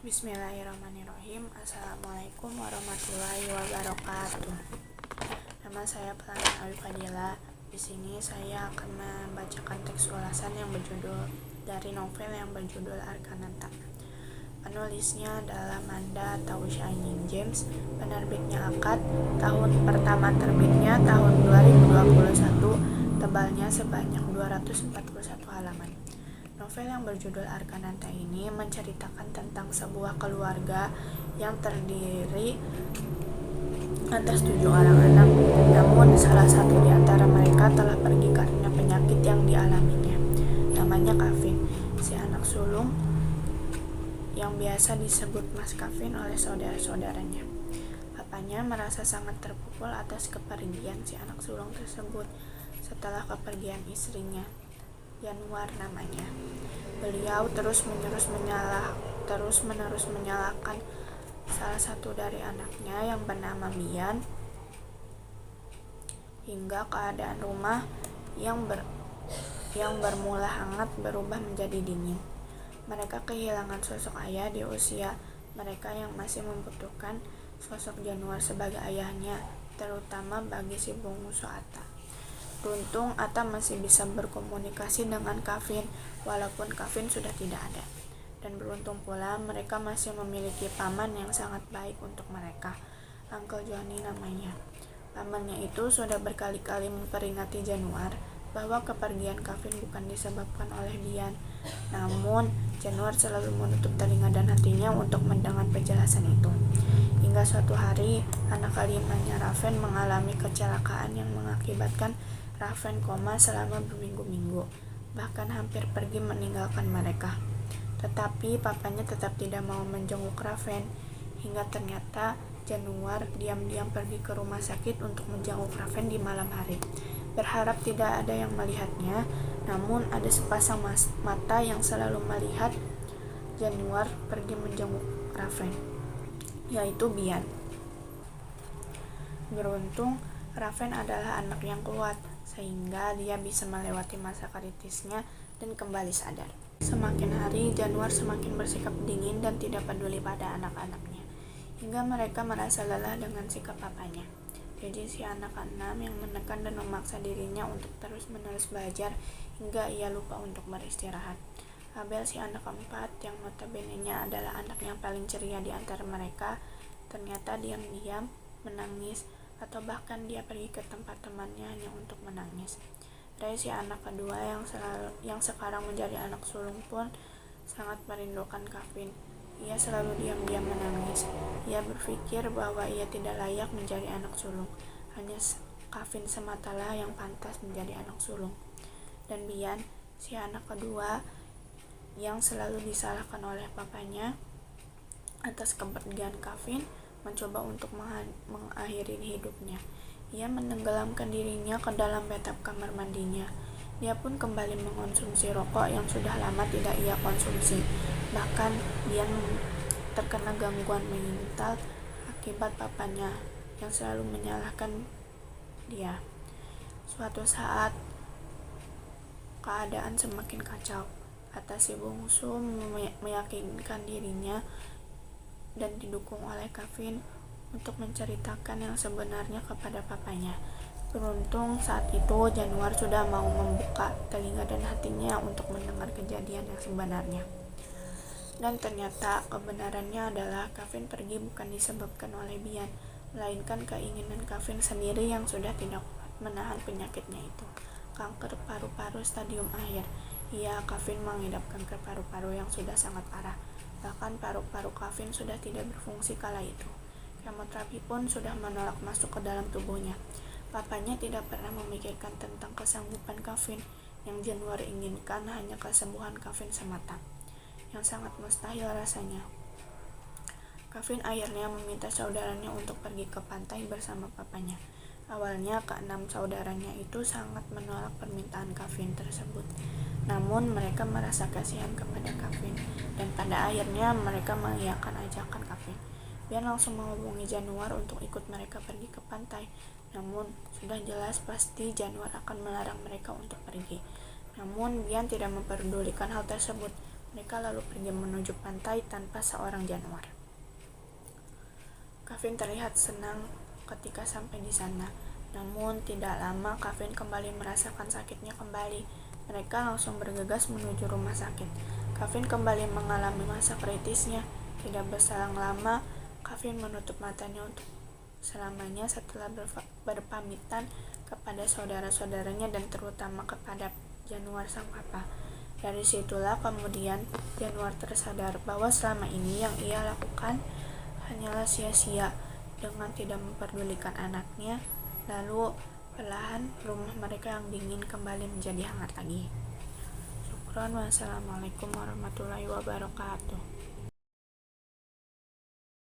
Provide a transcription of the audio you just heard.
Bismillahirrahmanirrahim. Assalamualaikum warahmatullahi wabarakatuh. Nama saya Pelangi Ayu Fadila. Di sini saya akan membacakan teks ulasan yang berjudul dari novel yang berjudul Arkananta. Penulisnya adalah Manda atau Shining James. Penerbitnya Akad. Tahun pertama terbitnya tahun 2021. Tebalnya sebanyak 241 halaman. Novel yang berjudul Arkananta ini menceritakan tentang sebuah keluarga yang terdiri atas 7 orang anak. Namun salah satu di antara mereka telah pergi karena penyakit yang dialaminya. Namanya Kevin, si anak sulung yang biasa disebut Mas Kevin oleh saudara-saudaranya. Papanya merasa sangat terpukul atas kepergian si anak sulung tersebut setelah kepergian istrinya, Januar namanya. Beliau terus-menerus menyalahkan salah satu dari anaknya yang bernama Bian, hingga keadaan rumah yang bermula hangat berubah menjadi dingin. Mereka kehilangan sosok ayah di usia mereka yang masih membutuhkan sosok Januar sebagai ayahnya, terutama bagi si bungsu Atta. Beruntung Atta masih bisa berkomunikasi dengan Kevin walaupun Kevin sudah tidak ada. Dan beruntung pula mereka masih memiliki paman yang sangat baik untuk mereka, Uncle Johnny namanya. Pamannya itu sudah berkali-kali memperingati Januar bahwa kepergian Kevin bukan disebabkan oleh Bian. Namun Januar selalu menutup telinga dan hatinya untuk mendengar penjelasan itu. Hingga suatu hari anak kelimanya Raven mengalami kecelakaan yang mengakibatkan Raven koma selama berminggu-minggu, bahkan hampir pergi meninggalkan mereka. Tetapi papanya tetap tidak mau menjenguk Raven, hingga ternyata Januar diam-diam pergi ke rumah sakit untuk menjenguk Raven di malam hari. Berharap tidak ada yang melihatnya, namun ada sepasang mata yang selalu melihat Januar pergi menjenguk Raven, yaitu Bian. Beruntung Raven adalah anak yang kuat, sehingga dia bisa melewati masa kritisnya dan kembali sadar. Semakin hari, Januar semakin bersikap dingin dan tidak peduli pada anak-anaknya, hingga mereka merasa lelah dengan sikap papanya. Jadi si anak keenam yang menekan dan memaksa dirinya untuk terus-menerus belajar hingga ia lupa untuk beristirahat. Abel si anak keempat yang notabene-nya adalah anak yang paling ceria di antara mereka, ternyata diam-diam menangis, atau bahkan dia pergi ke tempat temannya hanya untuk menangis. Ray si anak kedua yang sekarang menjadi anak sulung pun sangat merindukan Kevin. Ia selalu diam-diam menangis. Ia berpikir bahwa ia tidak layak menjadi anak sulung. Hanya Kevin sematalah yang pantas menjadi anak sulung. Dan Bian, si anak kedua yang selalu disalahkan oleh papanya atas kepergian Kevin, mencoba untuk mengakhiri hidupnya. Ia menenggelamkan dirinya ke dalam bathtub kamar mandinya. Dia pun kembali mengonsumsi rokok yang sudah lama tidak ia konsumsi. Bahkan dia terkena gangguan mental akibat papanya yang selalu menyalahkan dia. Suatu saat keadaan semakin kacau. Atas si bungsu meyakinkan dirinya dan didukung oleh Kevin untuk menceritakan yang sebenarnya kepada papanya. Beruntung saat itu Januar sudah mau membuka telinga dan hatinya untuk mendengar kejadian yang sebenarnya. Dan ternyata kebenarannya adalah Kevin pergi bukan disebabkan oleh Bian, melainkan keinginan Kevin sendiri yang sudah tidak kuat menahan penyakitnya itu, kanker paru-paru stadium akhir. Kevin mengidap kanker paru-paru yang sudah sangat parah. Bahkan paru-paru Kevin sudah tidak berfungsi kala itu. Kemoterapi pun sudah menolak masuk ke dalam tubuhnya. Papanya tidak pernah memikirkan tentang kesanggupan Kevin. Yang Januar inginkan hanya kesembuhan Kevin semata, yang sangat mustahil rasanya. Kevin akhirnya meminta saudaranya untuk pergi ke pantai bersama papanya. Awalnya keenam saudaranya itu sangat menolak permintaan Kevin tersebut. Namun mereka merasa kasihan kepada Kevin, dan pada akhirnya mereka mengiyakan ajakan Kevin. Bian langsung menghubungi Januar untuk ikut mereka pergi ke pantai. Namun sudah jelas pasti Januar akan melarang mereka untuk pergi. Namun Bian tidak memperdulikan hal tersebut. Mereka lalu pergi menuju pantai tanpa seorang Januar. Kevin terlihat senang ketika sampai di sana. Namun tidak lama Kevin kembali merasakan sakitnya kembali. Mereka langsung bergegas menuju rumah sakit. Kevin kembali mengalami masa kritisnya. Tidak berselang lama, Kevin menutup matanya untuk selamanya setelah berpamitan kepada saudara-saudaranya dan terutama kepada Januar sang papa. Dari situlah kemudian Januar tersadar bahwa selama ini yang ia lakukan hanyalah sia-sia dengan tidak memperdulikan anaknya. Lalu perlahan rumah mereka yang dingin kembali menjadi hangat lagi. Syukron, wassalamualaikum warahmatullahi wabarakatuh.